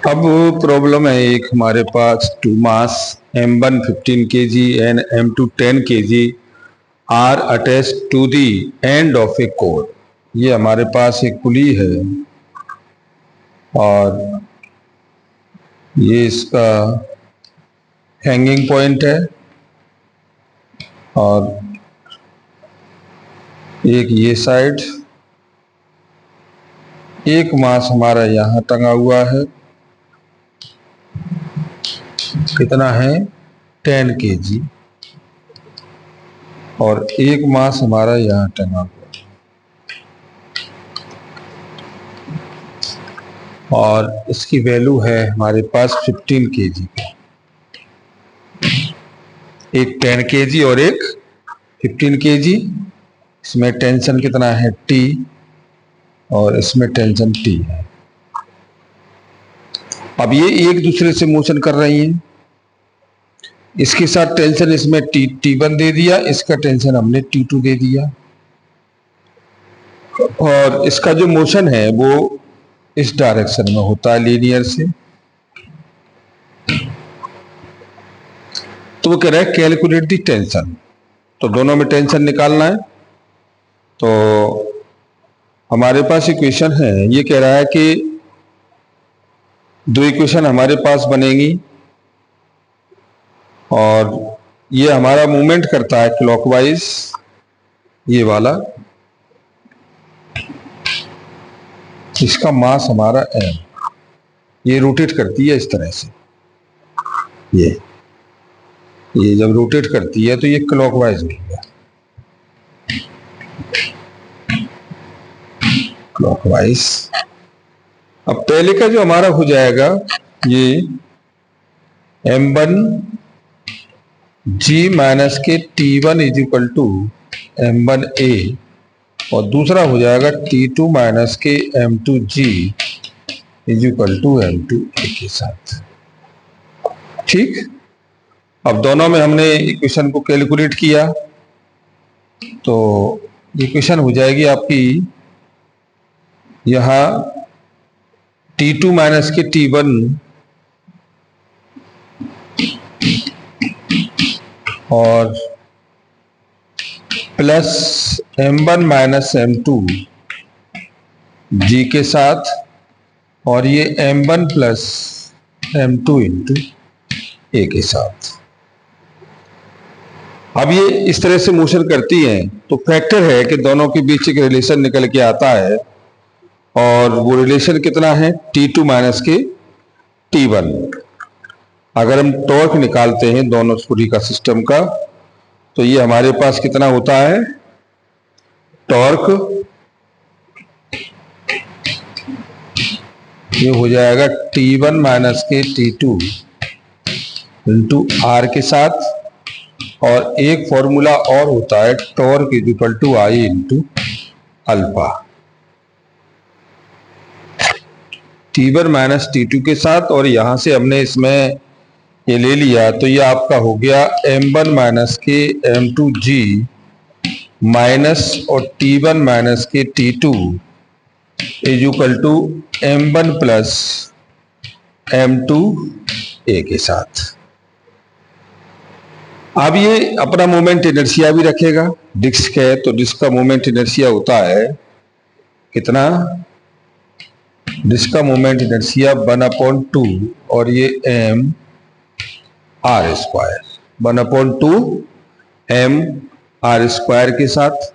अब प्रॉब्लम है एक, हमारे पास two mass M1 15 kg and M2 10 kg are attach to the end of a cord. ये हमारे पास एक पुली है और ये इसका हैंगिंग पॉइंट है और एक ये साइड, एक मास हमारा यहाँ टंगा हुआ है, कितना है 10 kg, और एक मास हमारा यहाँ टंगा हुआ है और इसकी वैल्यू है हमारे पास 15 kg, एक 10 kg और एक 15 kg। इसमें टेंशन कितना है T और इसमें टेंशन T है। अब ये एक दूसरे से मोशन कर रही हैं, इसके साथ टेंशन इसमें T1 दे दिया, इसका टेंशन हमने T2 दे दिया, और इसका जो मोशन है वो इस डायरेक्शन में होता है लीनियर से। तो वो कह रहा है कैलकुलेट दी टेंशन, तो दोनों में टेंशन निकालना है। तो हमारे पास इक्वेशन है, ये कह रहा है कि दो इक्वेशन हमारे पास बनेगी और ये हमारा मूवमेंट करता है क्लॉकवाइज, ये वाला, इसका मास हमारा m, ये रोटेट करती है इस तरह से, ये जब रोटेट करती है तो ये क्लॉकवाइज हो गया, क्लॉकवाइज। अब पहले का जो हमारा हो जाएगा ये M1 G माइनस के T1 is equal to M1 A, और दूसरा हो जाएगा T2 माइनस के M2 G is equal to M2 A के साथ। ठीक, अब दोनों में हमने इक्वेशन को कैलकुलेट किया तो इक्वेशन हो जाएगी आपकी यहां T2 माइनस के T1 और plus M1 minus M2 G के साथ, और ये M1 plus M2 into A के साथ। अब ये इस तरह से मोशन करती हैं तो फैक्टर है कि दोनों के बीच एक रिलेशन निकल के आता है, और वो रिलेशन कितना है T2 माइनस के T1। अगर हम टॉर्क निकालते हैं दोनों पुली का सिस्टम का, तो ये हमारे पास कितना होता है टॉर्क, ये हो जाएगा T1 माइनस के T2 इंटू R के साथ, और एक फॉर्मूला और होता है torque is equal to I into alpha, T1 minus T2 के साथ, और यहां से हमने इसमें ये ले लिया तो ये आपका हो गया M1 माइनस के M2 G माइनस और T1 माइनस के T2 is equal to M1 plus M2 A के साथ। अब ये अपना मोमेंट इनर्शिया भी रखेगा, डिस्क है तो डिस्क का मोमेंट इनर्शिया होता है कितना, डिस्क का मोमेंट इनर्शिया 1/2, और ये M R square 1/2 M R square के साथ।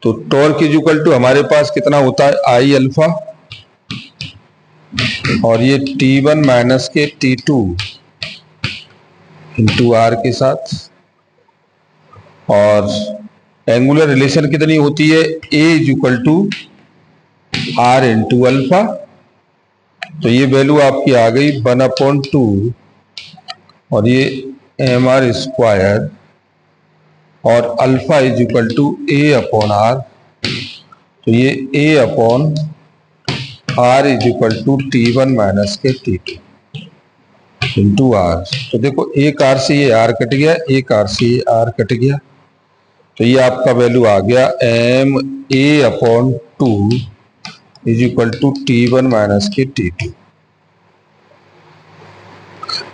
तो टॉर्क इज इक्वल टू हमारे पास कितना होता है I अल्फा, और ये T1 माइनस के T2 इंटू R के साथ, और एंगुलर रिलेशन कितनी होती है A is equal to R into alpha. तो ये वैल्यू आपकी आ गई 1/2, और ये MR स्क्वायर, और alpha is equal to A upon R, तो ये A upon R is equal to T1 minus के T2 इंटू R। तो देखो एक R से ये R कट गया, एक R से ये R कट गया, तो ये आपका वैल्यू आ गया M A upon 2 is equal to T1 minus के T2।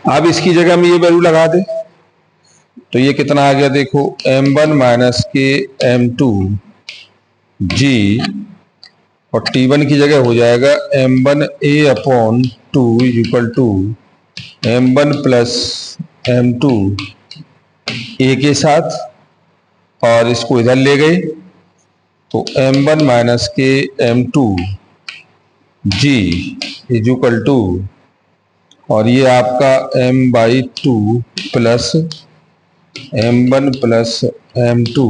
अब इसकी जगह हम ये वैल्यू लगा दें तो ये कितना आ गया देखो, m1 माइनस के m2 g, और t1 की जगह हो जाएगा m1a upon 2 equal to m1 plus m2 a के साथ, और इसको इधर ले गए तो m1 माइनस के m2 g is equal to, और ये आपका m/2 plus m1 plus m2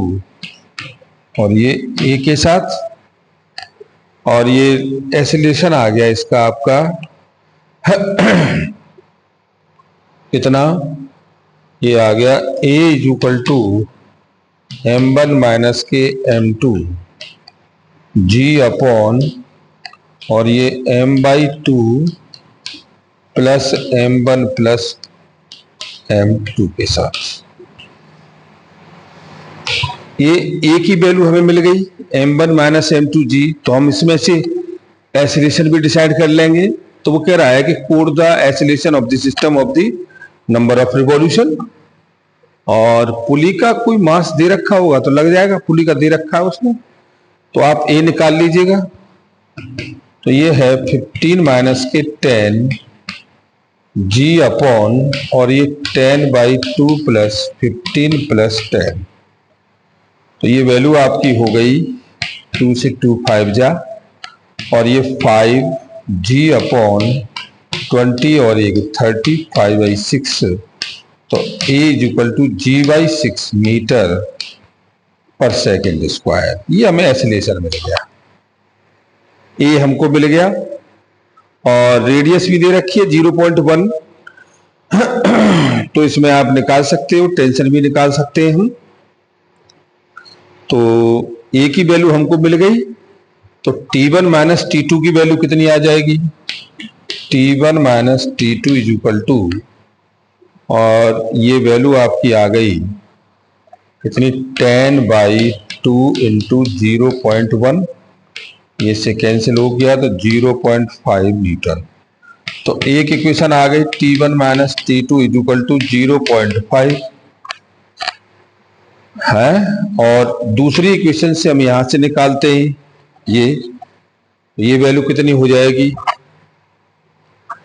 और ये a के साथ, और ये एसिलेशन आ गया इसका आपका कितना, ये आ गया a is equal to m1 minus के m2 g अपॉन, और ये m/2 plus m1 plus m2 के साथ। ये a की वैल्यू हमें मिल गई m1 माइनस m2 g, तो हम इसमें से एसिलेशन भी डिसाइड कर लेंगे। तो वो कह रहा है कि code the acceleration of the system of the number of revolution, और पुली का कोई मास दे रखा होगा तो लग जाएगा, पुली का दे रखा है उसने, तो आप a निकाल लीजिएगा। तो ये है 15 माइनस के 10 g अपॉन, और ये 10/2 प्लस 15 प्लस 10, तो ये वैल्यू आपकी हो गई 2 से 2 5 जा, और ये 5 g अपॉन 20 और एक 35/6, तो a is equal to g/6 metre पर सेकेंड स्क्वायर। ये हमें एसिलेशन मिल गया, a हमको मिल गया, और रेडियस भी दे रखी है 0.1, तो इसमें आप निकाल सकते हो, टेंशन भी निकाल सकते हैं हम। तो a की वैल्यू हमको मिल गई, तो t1 माइनस t2 की वैल्यू कितनी आ जाएगी, t1 minus t2 is equal to, और ये वैल्यू आपकी आ गई कितनी, 10/2 इंटू 0.1, ये से कैंसिल हो गया तो 0.5 न्यूटन। तो एक इक्वेशन आ गई t1 minus t2 is equal to 0.5 है, और दूसरी इक्वेशन से हम यहां से निकालते हैं ये वैल्यू कितनी हो जाएगी,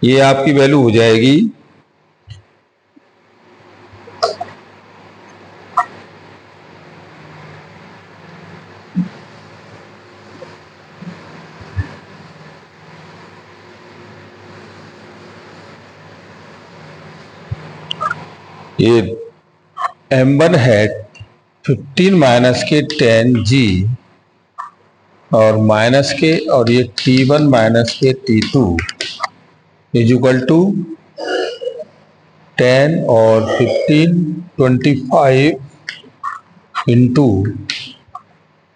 ये आपकी वैल्यू हो जाएगी ये m1 है 15 माइनस के 10 g, और माइनस के, और ये t1 माइनस के t2 इज इक्वल टू 10 और 15 25 इंटू,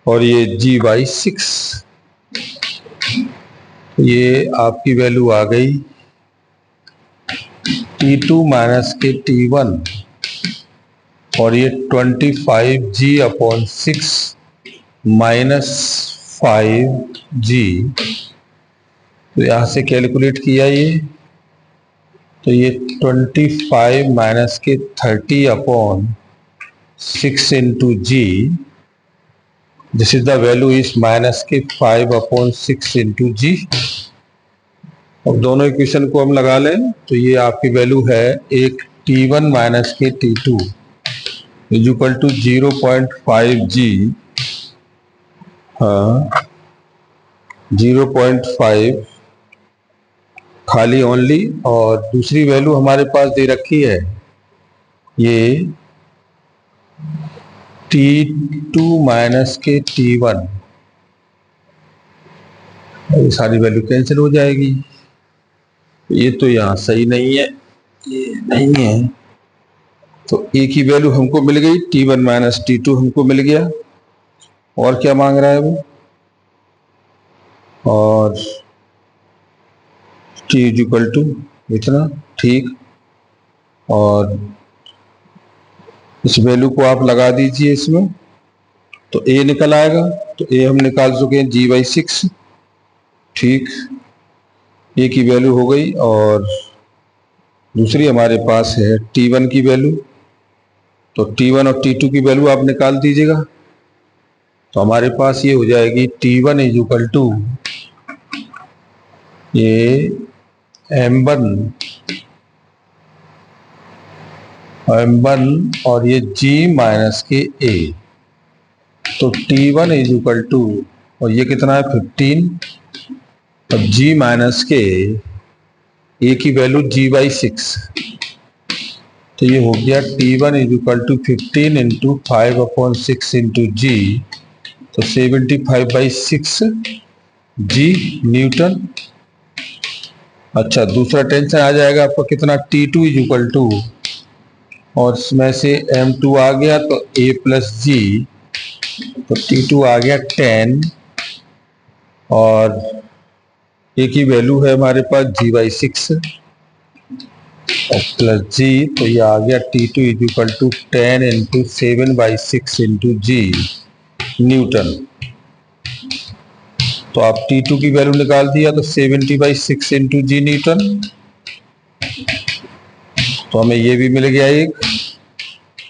और ये g/6, ये आपकी वैल्यू आ गई t2 माइनस के t1, और ये 25g अपॉन 6 माइनस 5g, तो यहाँ से कैलकुलेट किया ये, तो ये 25 माइनस के 30 upon 6 into g, this is the value is minus के 5 अपॉन 6 इंटू g। अब दोनों इक्वेशन को हम लगा लें तो ये आपकी वैल्यू है एक t1 माइनस के t2 is equal to 0.5g, हाँ 0.5 खाली ओनली, और दूसरी वैल्यू हमारे पास दे रखी है ये t2 माइनस के t1, ये सारी वैल्यू कैंसिल हो जाएगी, ये तो यहाँ सही नहीं है, ये नहीं है, तो a की वैल्यू हमको मिल गई, t1 माइनस t2 हमको मिल गया, और क्या मांग रहा है वो, और t इज इक्वल टू इतना, ठीक, और इस वैल्यू को आप लगा दीजिए इसमें, तो a निकल आएगा, तो a हम निकाल चुके हैं g/6, ठीक, a की वैल्यू हो गई, और दूसरी हमारे पास है T1 की वैल्यू। तो T1 और T2 की वैल्यू आप निकाल दीजिएगा। तो हमारे पास ये हो जाएगी T1 इज इक्वल टू ये M1 और ये G माइनस के A। तो T1 इज इक्वल टू, और ये कितना है 15, और G माइनस के A की वैल्यू G/6। तो ये हो गया T1 is equal to 15 into 5/6 into G। तो 75/6 G न्यूटन। अच्छा, दूसरा टेंशन आ जाएगा आपका कितना, T2 इज इक्वल टू, और इसमें से M2 आ गया तो A प्लस G। तो T2 आ गया 10, और A की वैल्यू है हमारे पास G/6 और प्लस G। तो ये आ गया T2 is equal to 10 into 7/6 into G newton. तो आप T2 की वैल्यू निकाल दिया तो 70/6 इंटू G न्यूटन। तो हमें ये भी मिल गया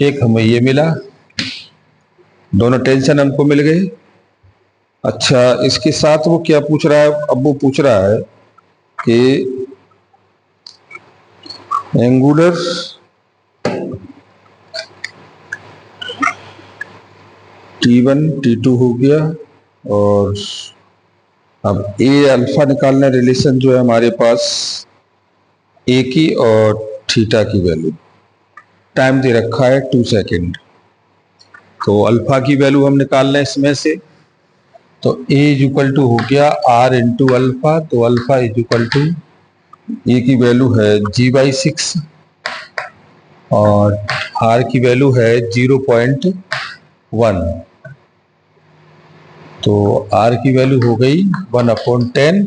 एक हमें ये मिला, दोनों टेंशन हमको मिल गई। अच्छा, इसके साथ वो क्या पूछ रहा है, अब वो पूछ रहा है कि एंगुलर T1 T2 हो गया, और अब A अल्फा निकालना, रिलेशन जो है हमारे पास A की और थीटा की वैल्यू। टाइम दे रखा है 2 सेकेंड। तो अल्फा की वैल्यू हम निकाल लें इसमें से। तो A इज इक्वल टू हो गया R इंटू अल्फा। तो alpha is equal to, A की वैल्यू है G/6 और R की वैल्यू है 0.1। तो R की वैल्यू हो गई 1/10।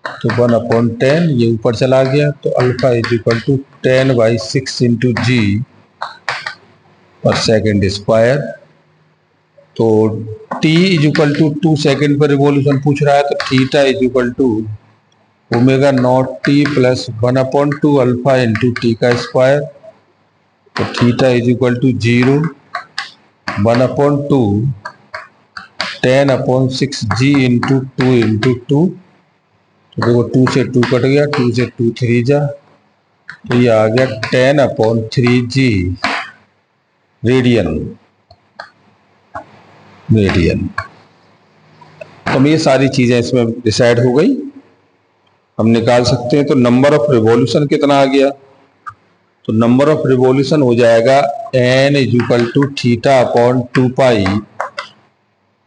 तो 1/10 ये ऊपर चला गया। तो alpha is equal to 10/6 into G और सेकेंड स्क्वायर। तो T is equal to 2 second पर रिवॉल्यूशन पूछ रहा है, तो theta is equal to omega not T plus 1/2 alpha into T का स्क्वायर। तो theta is equal to 0 1/2 10/6 G into 2 into 2। तो देखो 2 से 2 कट गया, 2 से 2 3 जा, तो ये आ गया 10/3G रेडियन। तो हम ये सारी चीजें इसमें डिसाइड हो गई, हम निकाल सकते हैं। तो नंबर ऑफ रिवॉल्यूशन कितना आ गया, तो नंबर ऑफ रिवॉल्यूशन हो जाएगा n इज इक्वल टू θ/2π,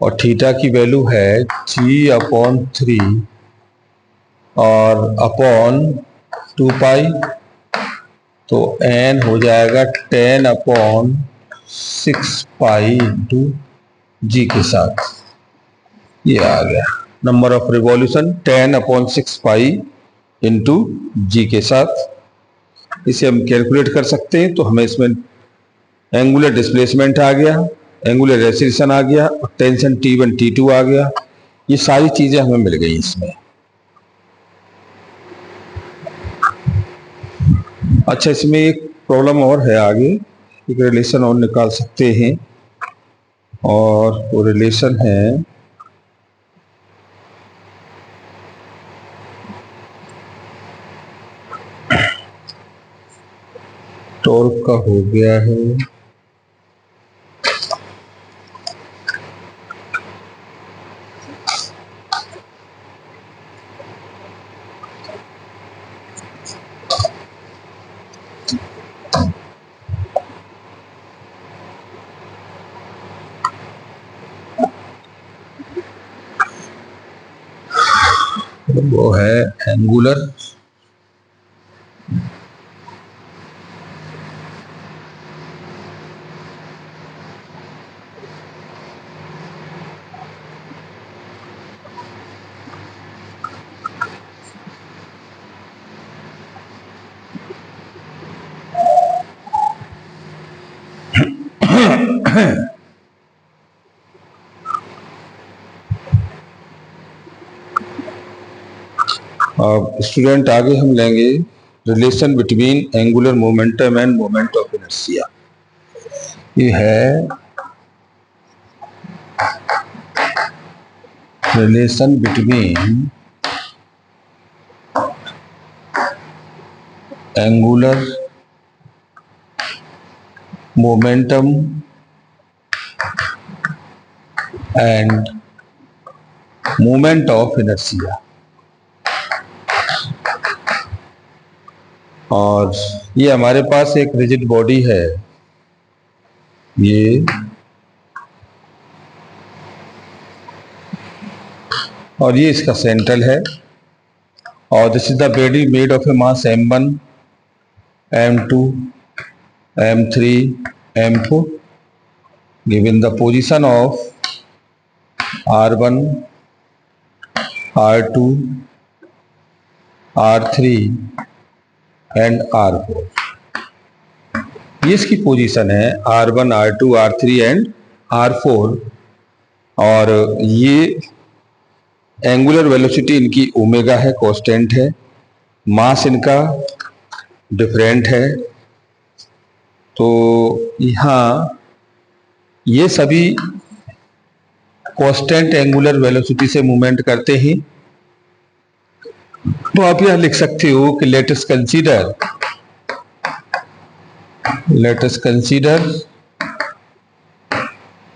और थीटा की वैल्यू है G/3 और अपॉन 2π। तो n हो जाएगा 10/6π इंटू G के साथ। ये आ गया number of revolution 10/6π into G के साथ। इसे हम कैलकुलेट कर सकते हैं। तो हमें इसमें एंगुलर डिस्प्लेसमेंट आ गया, एंगुलर एक्सीलरेशन आ गया, और टेंशन T1 T2 आ गया। ये सारी चीजें हमें मिल गई इसमें। अच्छा, इसमें एक प्रॉब्लम और है आगे, एक रिलेशन और निकाल सकते हैं, और वो रिलेशन है टॉर्क का हो गया है वो है एंगुलर अब स्टूडेंट आगे हम लेंगे relation between angular momentum end moment of inertia. ये है relation between angular momentum end moment of inertia. और ये हमारे पास एक रिजिड बॉडी है, ये और ये इसका सेंट्रल है, और this is the body made of A mass m1 m2 m3 m4 given the position of r1 r2 r3 and r4। ये इसकी पोजीशन है r1 r2 r3 and r4, और ये एंगुलर वेलोसिटी इनकी ओमेगा है, constant है, मास इनका different है। तो यहाँ ये सभी कांस्टेंट एंगुलर वेलोसिटी से मूवमेंट करते हैं। तो आप यह लिख सकते हो कि let us consider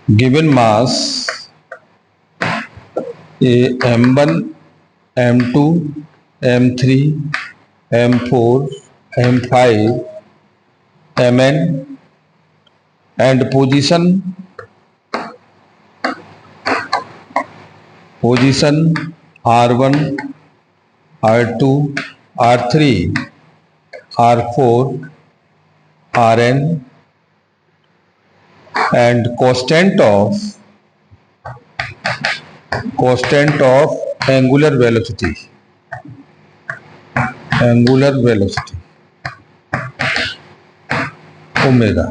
given mass m1 m2 m3 m4 m5 mn and position r1 r2 r3 r4 rn and constant of angular velocity omega,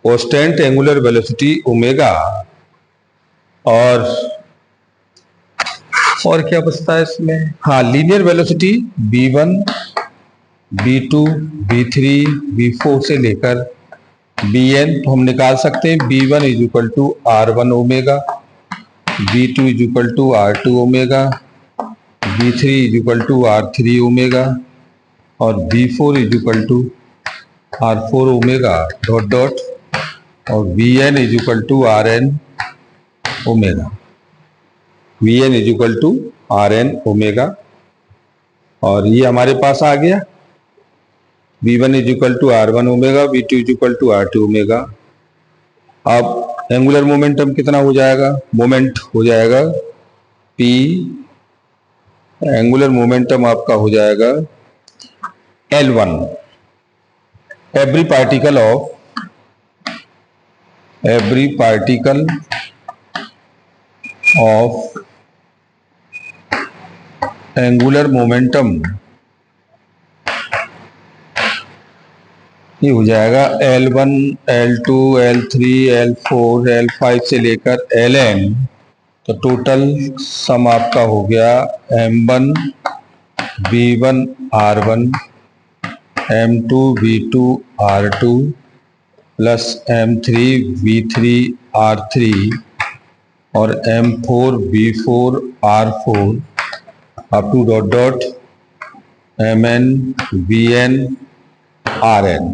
constant angular velocity omega. और क्या बचता है इसमें? हाँ, linear velocity v1 v2 v3 v4 से लेकर vn। तो हम निकाल सकते हैं v1 is equal to r1 omega, v2 is equal to r2 omega, v3 is equal to r3 omega, और v4 is equal to r4 omega dot dot, और vn is equal to rn omega, vn is equal to rn omega. और ये हमारे पास आ गया v1 is equal to r1 omega, v2 is equal to r2 omega. अब angular momentum कितना हो जाएगा? मोमेंट हो जाएगा p, एंगुलर मोमेंटम आपका हो जाएगा L1, every particle of angular momentum, ये हो जाएगा L1 L2 L3 L4 L5 से लेकर Ln। तो टोटल सम आपका हो गया m1 v1 r1 m2 v2 r2 plus m3 v3 r3 और m4 v4 r4 up to dot dot mn vn rn।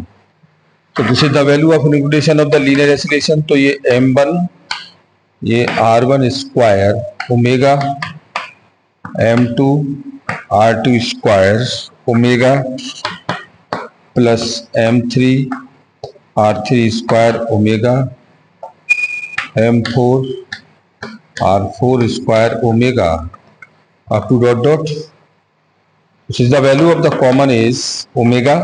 तो this is the value of nucleation of the linear acceleration. तो ये m1, ये r1 square omega, m2 r2 square omega plus m3 r3 square omega, m4 r4 square omega up to dot dot, which is the value of the common is omega।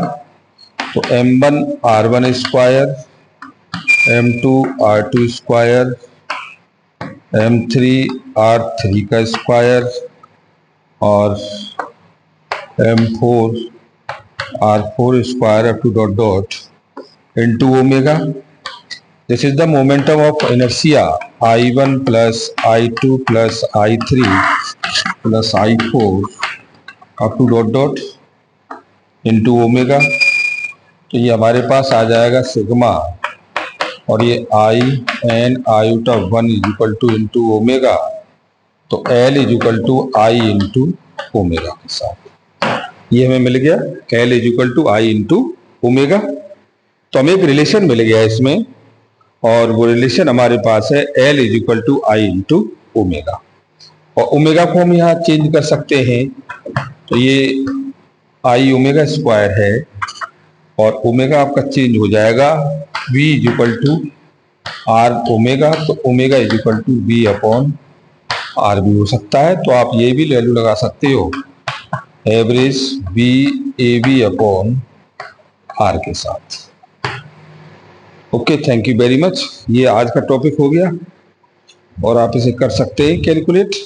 तो m1 r1 square, m2 r2 square, m3 r3 का square और m4 r4 square up to dot dot into omega। This is the momentum of inertia I1 plus I2 plus I3 plus I4 up to dot dot into omega, तो ये हमारे पास आ जाएगा sigma, और ये I N iota 1 is equal to into omega, तो L is equal to I into omega के साथ ये हमें मिल गया L is equal to I into omega. तो हमें एक रिलेशन मिल गया इसमें, और वो रिलेशन हमारे पास है L is equal to I into omega, और ओमेगा को हम यहाँ चेंज कर सकते हैं, तो ये आई ओमेगा स्क्वायर है, और ओमेगा आपका चेंज हो जाएगा v is equal to r omega, तो omega is equal to v upon r भी हो सकता है। तो आप ये भी वैल्यू लगा सकते हो average V A B upon R के साथ। Okay, thank you very much. ये आज का टॉपिक हो गया, और आप इसे कर सकते हैं कैलकुलेट।